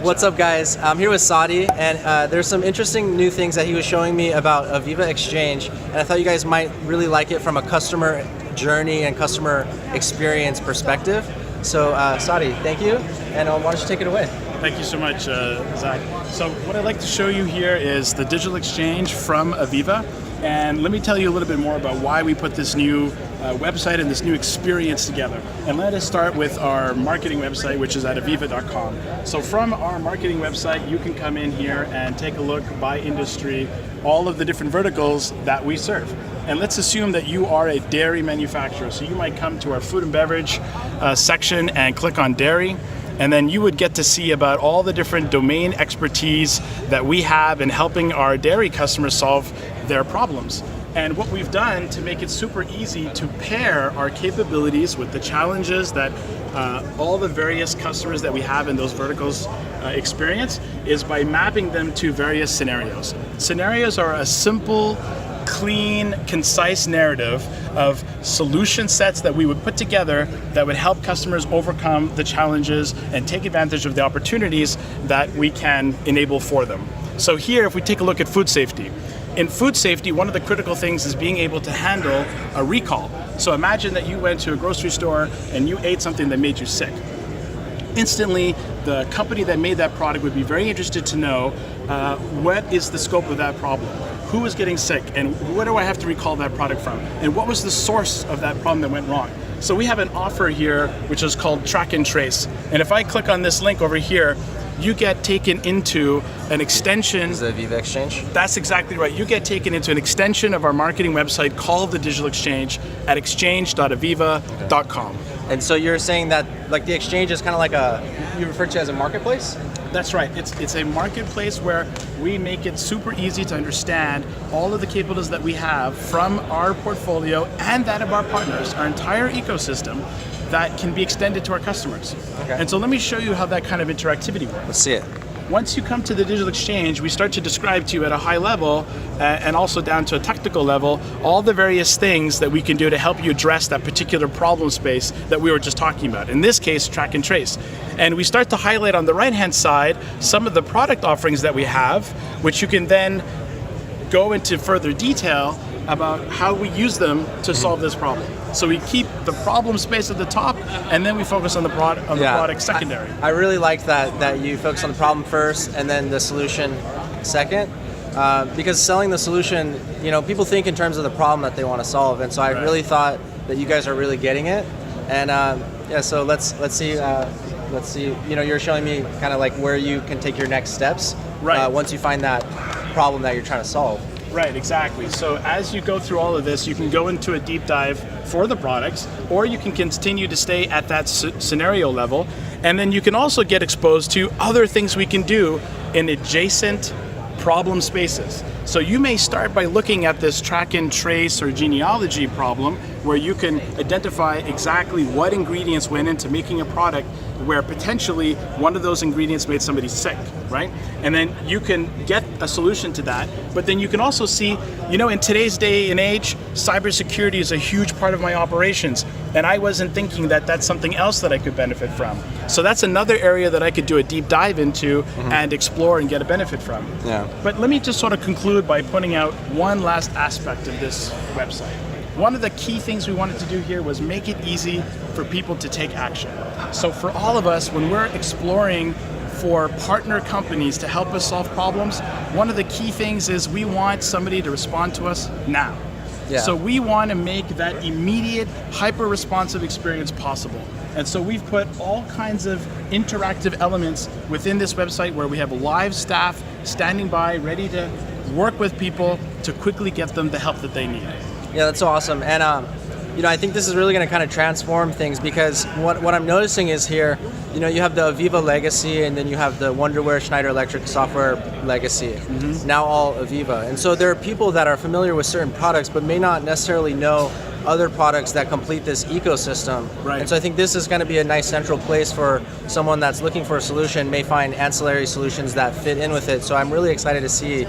What's up, guys? I'm here with Saadi, and there's some interesting new things that he was showing me about AVEVA Exchange, and I thought you guys might really like it from a customer journey and customer experience perspective. So Saadi, thank you, and why don't you take it away? Thank you so much, Zach. So what I'd like to show you here is the digital exchange from AVEVA, and let me tell you a little bit more about why we put this new website and this new experience together. And let us start with our marketing website, which is at aveva.com. So from our marketing website, you can come in here and take a look by industry, all of the different verticals that we serve. And let's assume that you are a dairy manufacturer. So you might come to our food and beverage section and click on dairy. And then you would get to see about all the different domain expertise that we have in helping our dairy customers solve their problems. And what we've done to make it super easy to pair our capabilities with the challenges that all the various customers that we have in those verticals experience is by mapping them to various scenarios. Scenarios are a simple, clean, concise narrative of solution sets that we would put together that would help customers overcome the challenges and take advantage of the opportunities that we can enable for them. So here, if we take a look at food safety. In food safety, one of the critical things is being able to handle a recall. So imagine that you went to a grocery store and you ate something that made you sick. Instantly, the company that made that product would be very interested to know what is the scope of that problem? Who is getting sick, and where do I have to recall that product from? And what was the source of that problem that went wrong? So we have an offer here which is called Track and Trace. And if I click on this link over here, you get taken into an extension. Is it AVEVA Exchange? That's exactly right. You get taken into an extension of our marketing website called the Digital Exchange at exchange.aveva.com. And so you're saying that like the exchange is kind of like you refer to it as a marketplace? That's right. It's a marketplace where we make it super easy to understand all of the capabilities that we have from our portfolio and that of our partners, our entire ecosystem, that can be extended to our customers. Okay. And so let me show you how that kind of interactivity works. Let's see it. Once you come to the digital exchange, we start to describe to you at a high level and also down to a technical level all the various things that we can do to help you address that particular problem space that we were just talking about. In this case, track and trace. And we start to highlight on the right-hand side some of the product offerings that we have, which you can then go into further detail about how we use them to solve this problem. So we keep the problem space at the top, and then we focus on the product secondary. I really like that you focus on the problem first and then the solution second, because selling the solution, people think in terms of the problem that they want to solve, and so I really thought that you guys are really getting it. And so let's see. You're showing me kind of like where you can take your next steps once you find that problem that you're trying to solve. Right, exactly. So as you go through all of this, you can go into a deep dive for the products, or you can continue to stay at that scenario level, and then you can also get exposed to other things we can do in adjacent problem spaces. So you may start by looking at this track and trace or genealogy problem, where you can identify exactly what ingredients went into making a product where potentially one of those ingredients made somebody sick, right? And then you can get a solution to that, but then you can also see, in today's day and age, cybersecurity is a huge part of my operations, and I wasn't thinking that that's something else that I could benefit from. So that's another area that I could do a deep dive into and explore and get a benefit from. Yeah. But let me just sort of conclude by pointing out one last aspect of this website. One of the key things we wanted to do here was make it easy for people to take action. So for all of us, when we're exploring for partner companies to help us solve problems, one of the key things is we want somebody to respond to us now. Yeah. So we want to make that immediate, hyper-responsive experience possible. And so we've put all kinds of interactive elements within this website where we have live staff standing by, ready to work with people to quickly get them the help that they need. Yeah, that's so awesome. And I think this is really going to kind of transform things, because what I'm noticing is here, you have the AVEVA legacy, and then you have the Wonderware Schneider Electric software legacy. Now all AVEVA. And so there are people that are familiar with certain products but may not necessarily know other products that complete this ecosystem. Right. And so I think this is going to be a nice central place for someone that's looking for a solution, may find ancillary solutions that fit in with it. So I'm really excited to see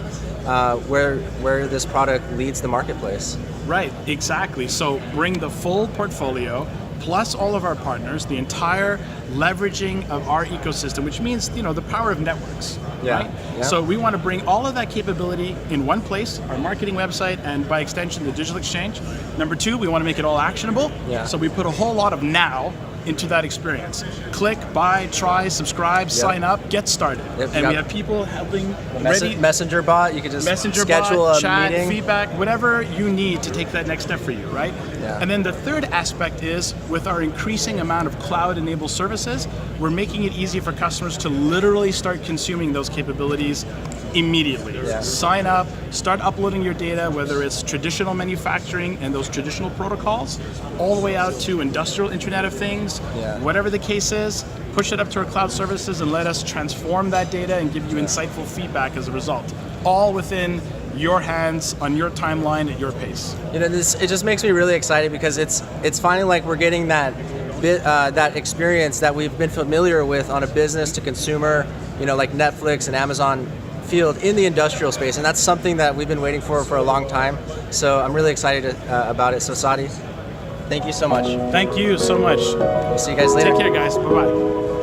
where this product leads the marketplace. Right, exactly. So bring the full portfolio, plus all of our partners, the entire leveraging of our ecosystem, which means, you know, the power of networks. Yeah. Right? Yeah. So we want to bring all of that capability in one place, our marketing website, and by extension, the digital exchange. Number two, we want to make it all actionable. Yeah. So we put a whole lot of now into that experience. Click, buy, try, subscribe, sign up, get started. Yep, And we have people helping ready. Messenger bot, you can just Messenger schedule bot, a chat, meeting. feedback, whatever you need to take that next step for you, right? Yeah. And then the third aspect is, with our increasing amount of cloud-enabled services, we're making it easy for customers to literally start consuming those capabilities immediately. Yeah. Sign up, start uploading your data, whether it's traditional manufacturing and those traditional protocols, all the way out to industrial Internet of Things, Yeah. whatever the case is, push it up to our cloud services and let us transform that data and give you insightful feedback as a result. All within your hands, on your timeline, at your pace. You know, it just makes me really excited because it's finally like we're getting that that experience that we've been familiar with on a business to consumer, you know, like Netflix and Amazon field in the industrial space, and that's something that we've been waiting for a long time. So I'm really excited about it. So Sadi, thank you so much. Thank you so much. We'll see you guys later. Take care, guys. Bye-bye.